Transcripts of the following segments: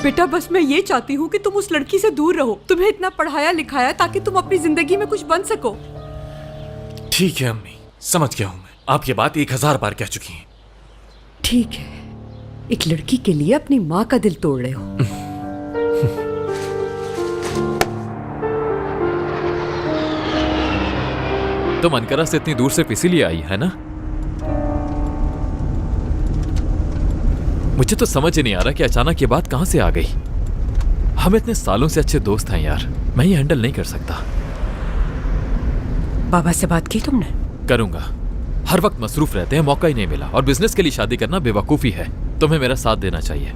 बेटा बस मैं ये चाहती हूँ कि तुम उस लड़की से दूर रहो। तुम्हें इतना पढ़ाया लिखाया ताकि तुम अपनी जिंदगी में कुछ बन सको। ठीक है अम्मी, समझ गया हूँ मैं। आप ये बात 1000 बार कह चुकी हैं। ठीक है, एक लड़की के लिए अपनी माँ का दिल तोड़ रहे हो। तुम अनकरा से इतनी दूर सिर्फ इसीलिए आई है ना? मुझे तो समझ ही नहीं आ रहा कि अचानक ये बात कहां से आ गई। हम इतने सालों से अच्छे दोस्त हैं यार, मैं ये हैंडल नहीं कर सकता। बाबा से बात की तुमने? करूंगा, हर वक्त मसरूफ रहते हैं, मौका ही नहीं मिला। और बिजनेस के लिए शादी करना बेवकूफी है। तुम्हें मेरा साथ देना चाहिए।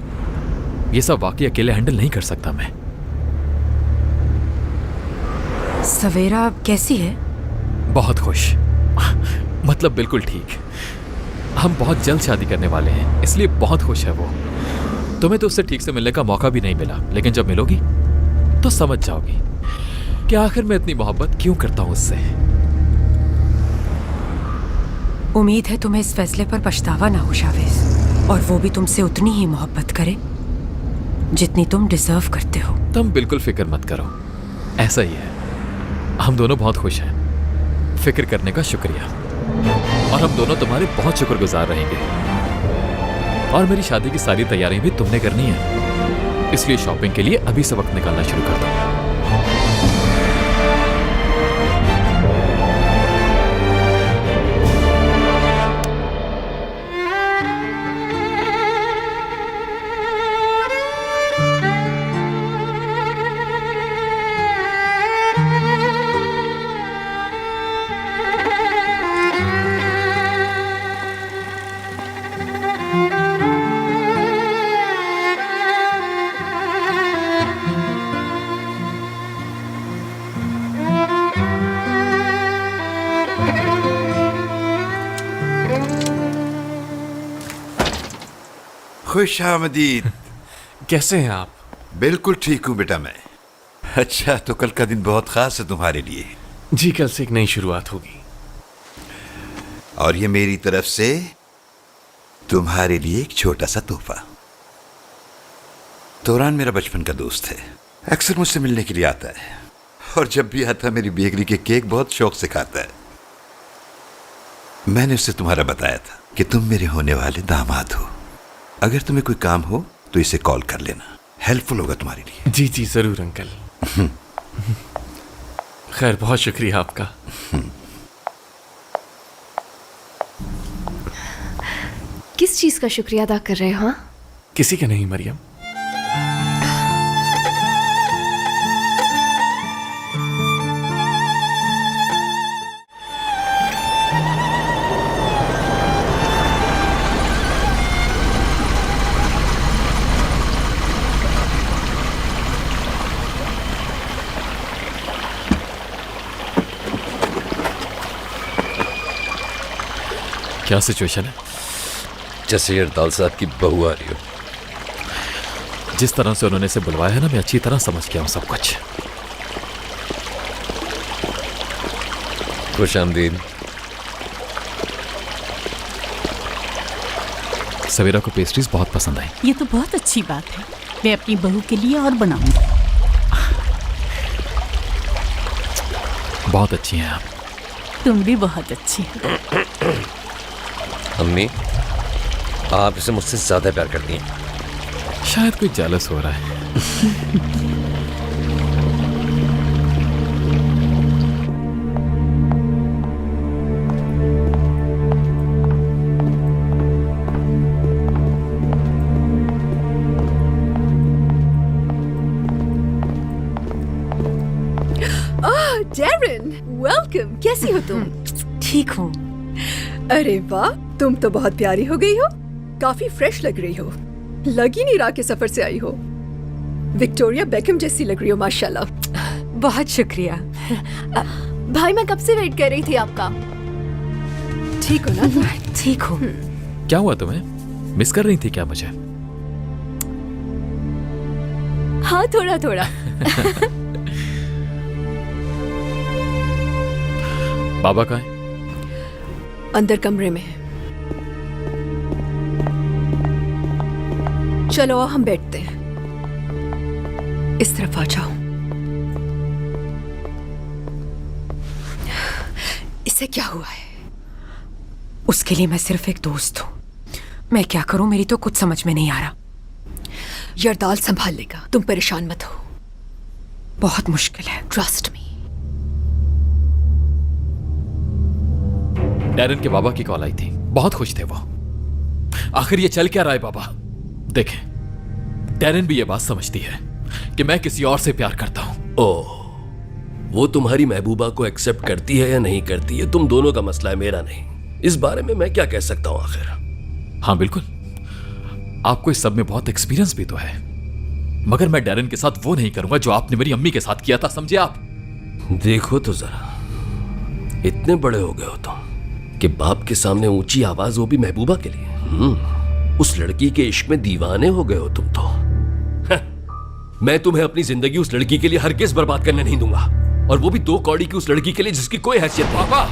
ये सब वाकई अकेले हैंडल नहीं कर सकता मैं। सवेरा कैसी है? बहुत खुश, मतलब बिल्कुल ठीक। हम बहुत जल्द शादी करने वाले हैं, इसलिए बहुत खुश है वो। तुम्हें तो उससे ठीक से मिलने का मौका भी नहीं मिला, लेकिन जब मिलोगी तो समझ जाओगी कि आखिर मैं इतनी मोहब्बत क्यों करता हूं उससे। उम्मीद है तुम्हें इस फैसले पर पछतावा ना हो शावेज, और वो भी तुमसे उतनी ही मोहब्बत करे जितनी तुम डिजर्व करते हो। तुम बिल्कुल फिक्र मत करो, ऐसा ही है। हम दोनों बहुत खुश हैं। फिक्र करने का शुक्रिया। और हम दोनों तुम्हारे बहुत शुक्रगुजार रहेंगे। और मेरी शादी की सारी तैयारियां भी तुमने करनी है, इसलिए शॉपिंग के लिए अभी से वक्त निकालना शुरू कर दो। खुश आमदीद। कैसे हैं आप? बिल्कुल ठीक हूँ बेटा मैं। अच्छा, तो कल का दिन बहुत खास है तुम्हारे लिए। जी, कल से एक नई शुरुआत होगी। और ये मेरी तरफ से तुम्हारे लिए एक छोटा सा तोहफा। तोरान मेरा बचपन का दोस्त है, अक्सर मुझसे मिलने के लिए आता है, और जब भी आता मेरी बेकरी के केक बहुत शौक से खाता है। मैंने उससे तुम्हारा बताया था कि तुम मेरे होने वाले दामाद हो। अगर तुम्हें कोई काम हो तो इसे कॉल कर लेना, हेल्पफुल होगा तुम्हारे लिए। जी जी जरूर अंकल। खैर, बहुत शुक्रिया आपका। किस चीज का शुक्रिया अदा कर रहे हो? हाँ, किसी का नहीं मरियम। क्या सिचुएशन है? जैसे अरदाल साहब की बहू आ रही हो। जिस तरह से उन्होंने इसे बुलवाया है ना, मैं अच्छी तरह समझ गया हूं सब कुछ। खुश आमदीद। सवेरा को पेस्ट्रीज बहुत पसंद आई। ये तो बहुत अच्छी बात है, मैं अपनी बहू के लिए और बनाऊंगी। बहुत अच्छी हैं आप। तुम भी बहुत अच्छी हो। अम्मी, आप इसे मुझसे ज्यादा प्यार करती हैं। शायद कोई जेलस हो रहा है। Darren, welcome. कैसी हो तुम? ठीक हूँ। अरे वाह, तुम तो बहुत प्यारी हो गई हो। काफी फ्रेश लग रही हो। लग ही नहीं रहा कि सफर से आई हो। विक्टोरिया बेकम जैसी लग रही हो माशाल्लाह। बहुत शुक्रिया। भाई मैं कब से वेट कर रही थी आपका। ठीक हो ना? ठीक हूँ। क्या हुआ तुम्हें? मिस कर रही थी क्या मुझे? हाँ, थोड़ा थोड़ा। बाबा कहाँ है? अंदर कमरे में है। चलो हम बैठते हैं। इस तरफ आ जाओ। इसे क्या हुआ है? उसके लिए मैं सिर्फ एक दोस्त हूँ। मैं क्या करूं, मेरी तो कुछ समझ में नहीं आ रहा। यरदाल संभाल लेगा, तुम परेशान मत हो। बहुत मुश्किल है। Trust me. डैरन के बाबा की कॉल आई थी, बहुत खुश थे वो। आखिर ये चल क्या रहा है बाबा? देखें, डैरन भी ये बात समझती है कि मैं किसी और से प्यार करता हूं। ओह, वो तुम्हारी महबूबा को एक्सेप्ट करती है या नहीं करती है, तुम दोनों का मसला है, मेरा नहीं। इस बारे में मैं क्या कह सकता हूं आखिर? हाँ बिल्कुल, आपको इस सब में बहुत एक्सपीरियंस भी तो है, मगर मैं डैरन के साथ वो नहीं करूंगा जो आपने मेरी अम्मी के साथ किया था, समझे आप? देखो तो जरा, इतने बड़े हो गए हो तुम कि बाप के सामने ऊंची आवाज, वो भी महबूबा के लिए। उस लड़की के इश्क में दीवाने हो गए हो तुम तो। मैं तुम्हें अपनी जिंदगी उस लड़की के लिए हरगिज़ बर्बाद करने नहीं दूंगा, और वो भी 2 कौड़ी की उस लड़की के लिए जिसकी कोई हैसियत नहीं। पापा,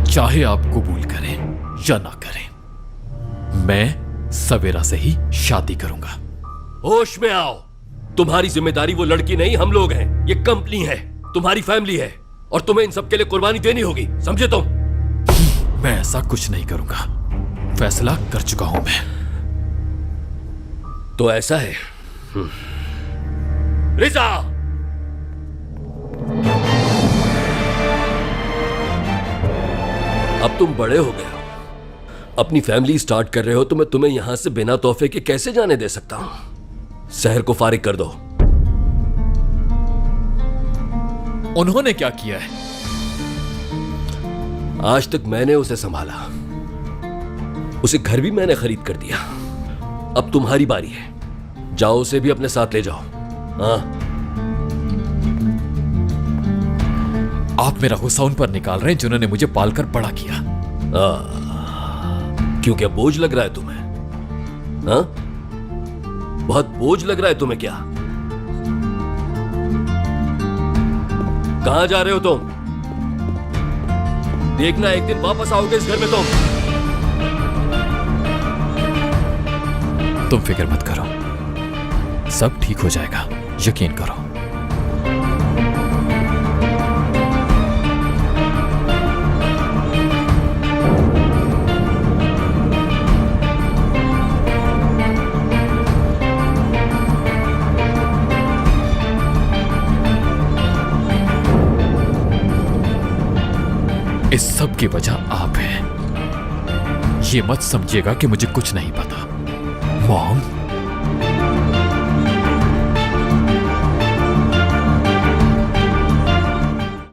चाहे आप कबूल करें या ना करें, मैं सवेरा से ही शादी करूंगा। होश में आओ, तुम्हारी जिम्मेदारी वो लड़की नहीं, हम लोग हैं। ये कंपनी है, तुम्हारी फैमिली है, और तुम्हें इन सब के लिए कुर्बानी देनी होगी, समझे तुम? मैं ऐसा कुछ नहीं करूंगा, फैसला कर चुका हूं मैं। तो ऐसा है। रिजा, अब तुम बड़े हो गए हो, अपनी फैमिली स्टार्ट कर रहे हो, तो मैं तुम्हें यहां से बिना तोहफे के कैसे जाने दे सकता हूं? शहर को फारिग कर दो। उन्होंने क्या किया है? आज तक मैंने उसे संभाला, उसे घर भी मैंने खरीद कर दिया। अब तुम्हारी बारी है, जाओ उसे भी अपने साथ ले जाओ। हाँ, आप मेरा गुस्सा उन पर निकाल रहे हैं जिन्होंने मुझे पालकर बड़ा किया। क्यों, क्या बोझ लग रहा है तुम्हें? हाँ, बहुत बोझ लग रहा है तुम्हें क्या? कहां जा रहे हो तुम? देखना एक दिन वापस आओगे इस घर में तुम फिक्र मत करो, सब ठीक हो जाएगा, यकीन करो। इस सब की वजह आप हैं। ये मत समझिएगा कि मुझे कुछ नहीं पता। मॉम,